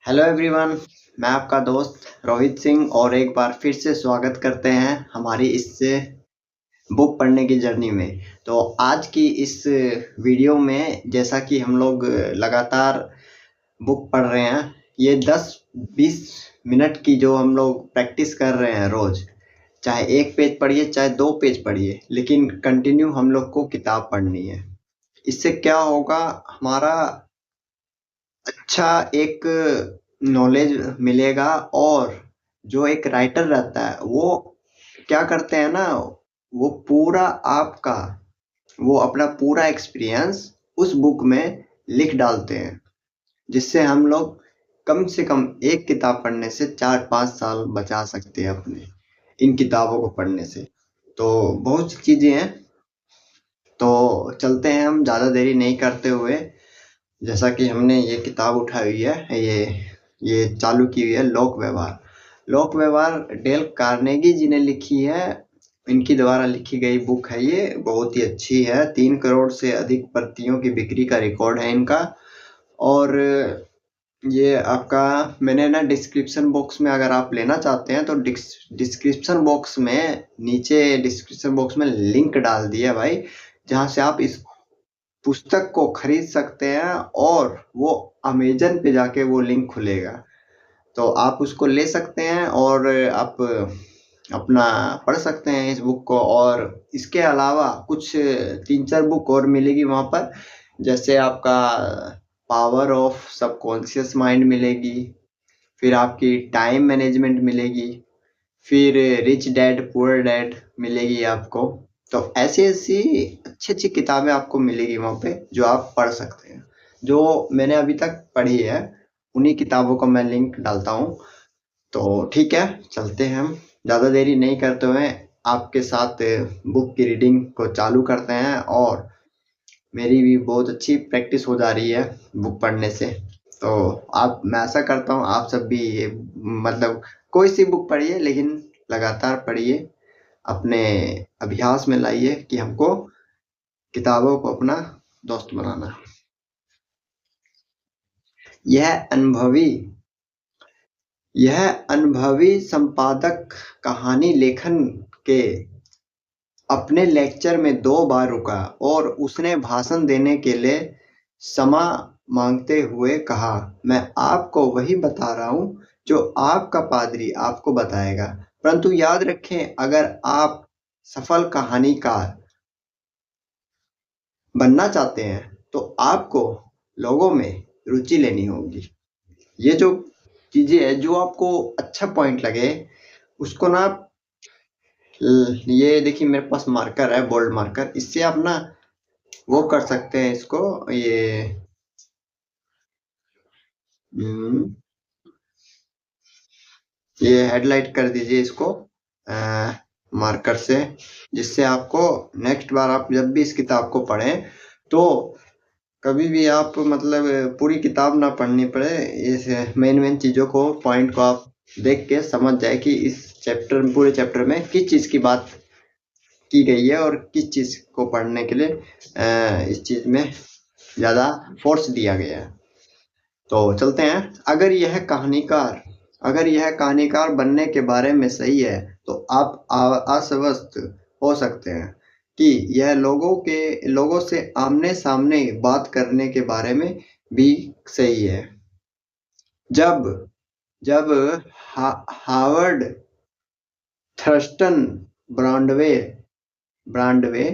Hello everyone. मैं आपका दोस्त रोहित सिंह और एक बार फिर से स्वागत करते हैं हमारी इस बुक पढ़ने की जर्नी में। तो आज की इस वीडियो में जैसा कि हम लोग लगातार बुक पढ़ रहे हैं, ये 10-20 मिनट की जो हम लोग प्रैक्टिस कर रहे हैं रोज, चाहे एक पेज पढ़िए चाहे 2 पेज पढ़िए, लेकिन कंटिन्यू हम लोग को किताब पढ़नी है। इससे क्या होगा, हमारा अच्छा एक नॉलेज मिलेगा। और जो एक राइटर रहता है वो क्या करते हैं ना, वो पूरा आपका वो अपना पूरा एक्सपीरियंस उस बुक में लिख डालते हैं, जिससे हम लोग कम से कम एक किताब पढ़ने से 4-5 साल बचा सकते हैं अपने इन किताबों को पढ़ने से। तो बहुत सी चीजें हैं। तो चलते हैं हम ज़्यादा देरी नहीं करते हुए। जैसा कि हमने ये किताब उठाई हुई है, ये चालू की हुई है, लोक व्यवहार। लोक व्यवहार डेल कार्नेगी जी ने लिखी है। इनकी द्वारा लिखी गई बुक है, ये बहुत ही अच्छी है। 3 करोड़ से अधिक प्रतियों की बिक्री का रिकॉर्ड है इनका। और ये आपका, मैंने ना डिस्क्रिप्शन बॉक्स में, अगर आप लेना चाहते हैं तो डिस्क्रिप्शन बॉक्स में, नीचे डिस्क्रिप्शन बॉक्स में लिंक डाल दिया भाई, जहाँ से आप इस पुस्तक को खरीद सकते हैं। और वो अमेजन पे जाके वो लिंक खुलेगा, तो आप उसको ले सकते हैं और आप अपना पढ़ सकते हैं इस बुक को। और इसके अलावा कुछ 3-4 बुक और मिलेगी वहाँ पर, जैसे आपका पावर ऑफ सबकॉन्शियस माइंड मिलेगी, फिर आपकी टाइम मैनेजमेंट मिलेगी, फिर रिच डैड पुअर डैड मिलेगी आपको। तो ऐसी ऐसी अच्छी अच्छी किताबें आपको मिलेगी वहाँ पे, जो आप पढ़ सकते हैं। जो मैंने अभी तक पढ़ी है, उन्हीं किताबों का मैं लिंक डालता हूँ। तो ठीक है, चलते हैं हम ज़्यादा देरी नहीं करते हुए आपके साथ बुक की रीडिंग को चालू करते हैं। और मेरी भी बहुत अच्छी प्रैक्टिस हो जा रही है बुक पढ़ने से। तो आप, मैं ऐसा करता हूँ आप सब भी ये, मतलब कोई सी बुक पढ़िए लेकिन लगातार पढ़िए, अपने अभ्यास में लाइए कि हमको किताबों को अपना दोस्त बनाना है। यह अनुभवी यह अनुभवी संपादक कहानी लेखन के अपने लेक्चर में 2 बार रुका और उसने भाषण देने के लिए क्षमा मांगते हुए कहा, मैं आपको वही बता रहा हूँ जो आपका पादरी आपको बताएगा। परंतु याद रखें, अगर आप सफल कहानीकार बनना चाहते हैं तो आपको लोगों में रुचि लेनी होगी। ये जो चीजें है, जो आपको अच्छा पॉइंट लगे उसको ना आप, ये देखिए मेरे पास मार्कर है, बोल्ड मार्कर, इससे आप ना वो कर सकते हैं इसको। हम्म, ये हेडलाइट कर दीजिए इसको मार्कर से, जिससे आपको नेक्स्ट बार आप जब भी इस किताब को पढ़ें तो कभी भी आप, मतलब पूरी किताब ना पढ़नी पड़े, इस मेन मेन चीज़ों को, पॉइंट को आप देख के समझ जाए कि इस चैप्टर में, पूरे चैप्टर में किस चीज़ की बात की गई है और किस चीज़ को पढ़ने के लिए इस चीज़ में ज़्यादा फोर्स दिया गया है। तो चलते हैं। अगर यह कहानीकार बनने के बारे में सही है तो आप आश्वस्त हो सकते हैं कि यह लोगों से आमने सामने बात करने के बारे में भी सही है। जब जब हावर्ड थर्स्टन ब्रॉडवे ब्रॉडवे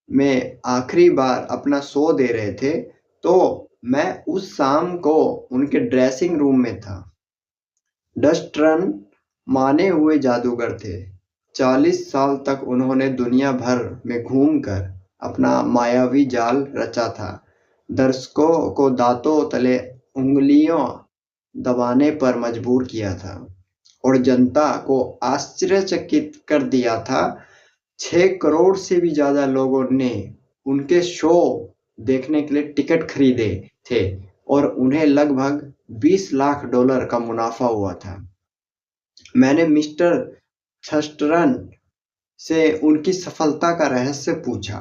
में आखिरी बार अपना शो दे रहे थे, तो मैं उस शाम को उनके ड्रेसिंग रूम में था। डस्टरन माने हुए जादूगर थे। 40 साल तक उन्होंने दुनिया भर में घूमकर अपना मायावी जाल रचा था, दर्शकों को दांतों तले उंगलियों दबाने पर मजबूर किया था और जनता को आश्चर्यचकित कर दिया था। 6 करोड़ से भी ज्यादा लोगों ने उनके शो देखने के लिए टिकट खरीदे थे और उन्हें लगभग $20 लाख का मुनाफा हुआ था। मैंने मिस्टर थर्स्टन से उनकी सफलता का रहस्य पूछा।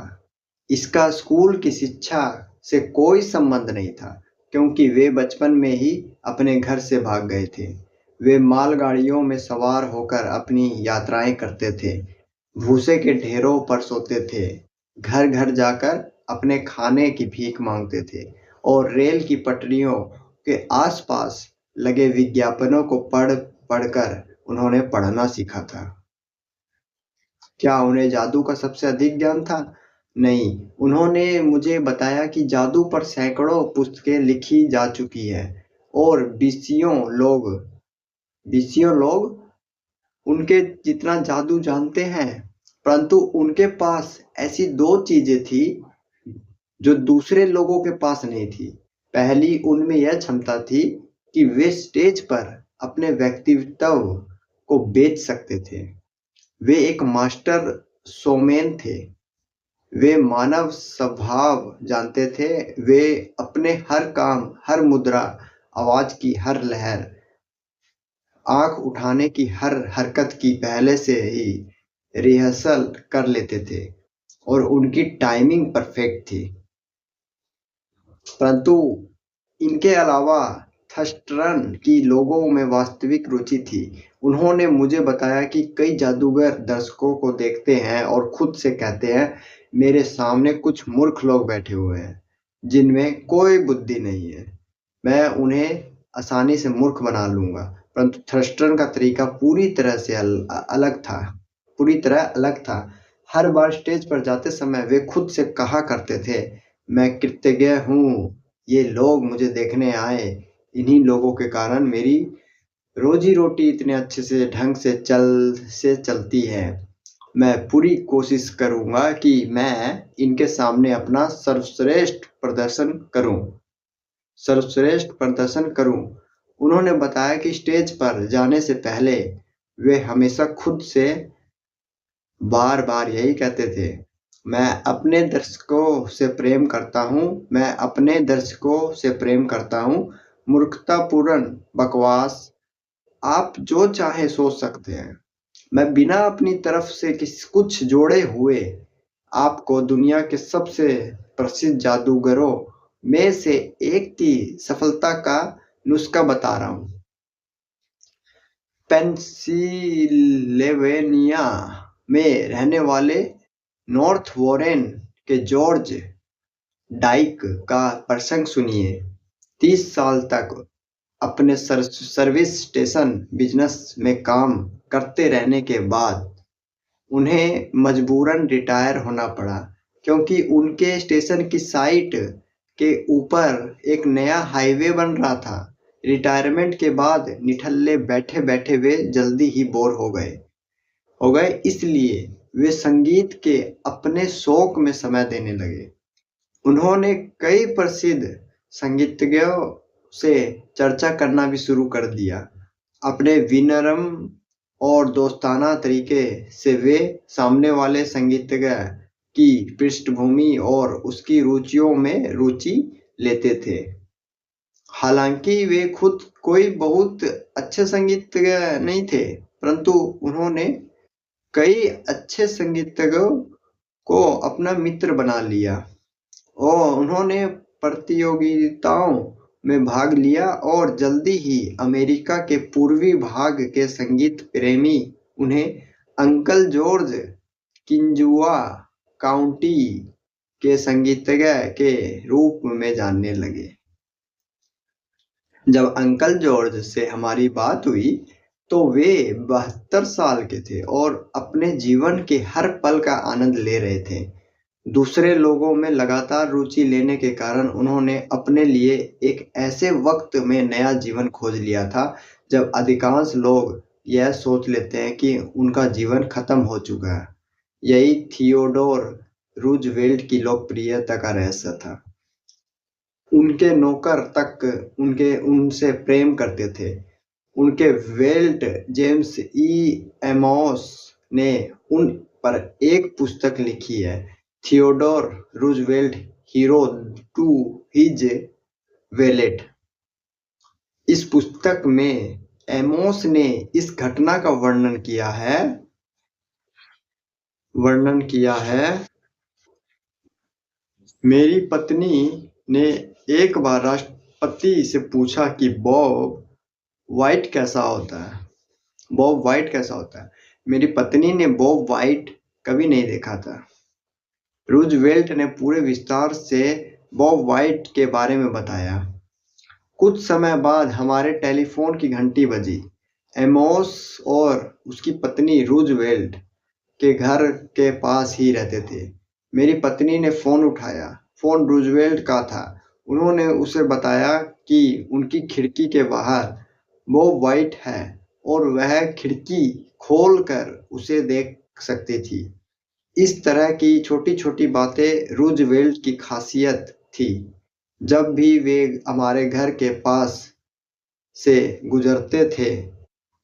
इसका स्कूल की शिक्षा से कोई संबंध नहीं था, क्योंकि वे बचपन में ही अपने घर से भाग गए थे। वे मालगाड़ियों में सवार होकर अपनी यात्राएं करते थे, भूसे के ढेरों पर सोते थे, घर घर जाकर अपने खाने की भीख मांगते थे और रेल की पटरियों के आसपास लगे विज्ञापनों को पढ़ पढ़कर उन्होंने पढ़ना सीखा था। क्या उन्हें जादू का सबसे अधिक ज्ञान था? नहीं, उन्होंने मुझे बताया कि जादू पर सैकड़ों पुस्तकें लिखी जा चुकी है और बीसियों लोग उनके जितना जादू जानते हैं, परंतु उनके पास ऐसी दो चीजें थी जो दूसरे लोगों के पास नहीं थी। पहली, उनमें यह क्षमता थी कि वे स्टेज पर अपने व्यक्तित्व को बेच सकते थे। वे एक मास्टर शोमैन थे। वे मानव स्वभाव जानते थे। वे अपने हर काम, हर मुद्रा, आवाज की हर लहर, आंख उठाने की हर हरकत की पहले से ही रिहर्सल कर लेते थे और उनकी टाइमिंग परफेक्ट थी। परंतु इनके अलावा थस्टरन की लोगों में वास्तविक रुचि थी। उन्होंने मुझे बताया कि कई जादूगर दर्शकों को देखते हैं और खुद से कहते हैं, मेरे सामने कुछ मूर्ख लोग बैठे हुए हैं जिनमें कोई बुद्धि नहीं है, मैं उन्हें आसानी से मूर्ख बना लूंगा। परंतु थ्रस्टन का तरीका पूरी तरह अलग था। हर बार स्टेज पर जाते समय वे खुद से कहा करते थे, मैं कृतज्ञ हूँ, ये लोग मुझे देखने आए, इन्हीं लोगों के कारण मेरी रोजी रोटी इतने अच्छे से ढंग से चलती है। मैं पूरी कोशिश करूंगा कि मैं इनके सामने अपना सर्वश्रेष्ठ प्रदर्शन करूं। उन्होंने बताया कि स्टेज पर जाने से पहले वे हमेशा खुद से बार बार यही कहते थे, मैं अपने दर्शकों से प्रेम करता हूँ। मूर्खतापूर्ण बकवास आप जो चाहे सोच सकते हैं। मैं बिना अपनी तरफ से कुछ जोड़े हुए आपको दुनिया के सबसे प्रसिद्ध जादूगरों में से एक की सफलता का नुस्खा बता रहा हूँ। पेंसिल्वेनिया में रहने वाले नॉर्थ वॉरेन के जॉर्ज डाइक का प्रसंग सुनिए। 30 साल तक अपने सर्विस स्टेशन बिजनेस में काम करते रहने के बाद उन्हें मजबूरन रिटायर होना पड़ा, क्योंकि उनके स्टेशन की साइट के ऊपर एक नया हाईवे बन रहा था। रिटायरमेंट के बाद निठल्ले बैठे बैठे वे जल्दी ही बोर हो गए, इसलिए वे संगीत के अपने शौक में समय देने लगे। उन्होंने कई प्रसिद्ध संगीतज्ञों से चर्चा करना भी शुरू कर दिया। अपने विनम्र और दोस्ताना तरीके से वे सामने वाले संगीतज्ञ की पृष्ठभूमि और उसकी रुचियों में रुचि लेते थे। हालांकि वे खुद कोई बहुत अच्छे संगीतज्ञ नहीं थे, परंतु उन्होंने कई अच्छे संगीतज्ञों को अपना मित्र बना लिया और उन्होंने प्रतियोगिताओं में भाग लिया और जल्दी ही अमेरिका के पूर्वी भाग के संगीत प्रेमी उन्हें अंकल जॉर्ज किंजुआ काउंटी के संगीतज्ञ के रूप में जानने लगे। जब अंकल जॉर्ज से हमारी बात हुई तो वे 72 साल के थे और अपने जीवन के हर पल का आनंद ले रहे थे। दूसरे लोगों में लगातार रुचि लेने के कारण उन्होंने अपने लिए एक ऐसे वक्त में नया जीवन खोज लिया था जब अधिकांश लोग यह सोच लेते हैं कि उनका जीवन खत्म हो चुका है। यही थियोडोर रूजवेल्ट की लोकप्रियता का रहस्य था। उनके नौकर तक उनसे प्रेम करते थे। उनके वेल्ट जेम्स ई एमोस ने उन पर एक पुस्तक लिखी है, Theodore Roosevelt hero to his valet. इस पुस्तक में एमोस ने इस घटना का वर्णन किया है। मेरी पत्नी ने एक बार पति से पूछा कि बॉब वाइट कैसा होता है, बॉब वाइट कैसा होता है। मेरी पत्नी ने बॉब वाइट कभी नहीं देखा था। रूजवेल्ट ने पूरे विस्तार से बॉब वाइट के बारे में बताया। कुछ समय बाद हमारे टेलीफोन की घंटी बजी। एमोस और उसकी पत्नी रूजवेल्ट के घर के पास ही रहते थे। मेरी पत्नी ने फोन उठाया। फोन रूजवेल्ट का था। उन्होंने उसे बताया कि उनकी खिड़की के बाहर बॉब वाइट है और वह खिड़की खोलकर उसे देख सकती थी। इस तरह की छोटी-छोटी बातें रूजवेल्ट की खासियत थी। जब भी वे हमारे घर के पास से गुजरते थे,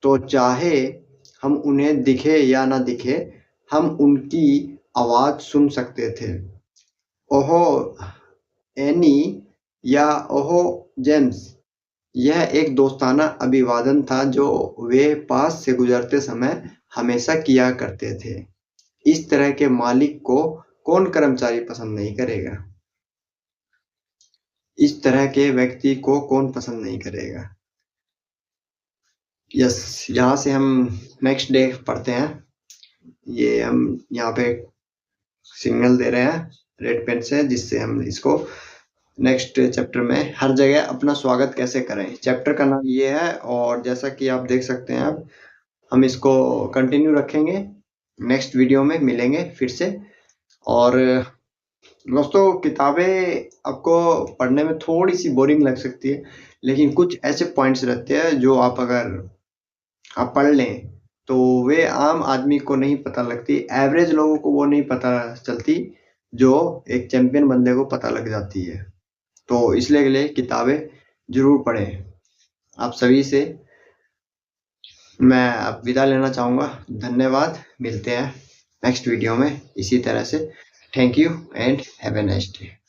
तो चाहे हम उन्हें दिखे या ना दिखे, हम उनकी आवाज़ सुन सकते थे। ओहो एनी या ओहो जेम्स, यह एक दोस्ताना अभिवादन था जो वे पास से गुजरते समय हमेशा किया करते थे। इस तरह के मालिक को कौन कर्मचारी पसंद नहीं करेगा? इस तरह के व्यक्ति को कौन पसंद नहीं करेगा? यस, यहाँ से हम नेक्स्ट डे पढ़ते हैं। ये हम यहाँ पे सिग्नल दे रहे हैं रेड पेन से, जिससे हम इसको नेक्स्ट चैप्टर में हर जगह अपना स्वागत कैसे करें। चैप्टर का नाम ये है और जैसा कि आप देख सकते हैं अब हम इसको कंटिन्यू रखेंगे। नेक्स्ट वीडियो में मिलेंगे फिर से। और दोस्तों, किताबें आपको पढ़ने में थोड़ी सी बोरिंग लग सकती है, लेकिन कुछ ऐसे पॉइंट्स रहते हैं जो अगर आप पढ़ लें तो वे आम आदमी को नहीं पता लगती, एवरेज लोगों को वो नहीं पता चलती जो एक चैंपियन बंदे को पता लग जाती है। तो इसलिए के लिए किताबें जरूर पढ़ें। आप सभी से मैं अब विदा लेना चाहूँगा। धन्यवाद। मिलते हैं नेक्स्ट वीडियो में इसी तरह से। Thank you and have a nice day.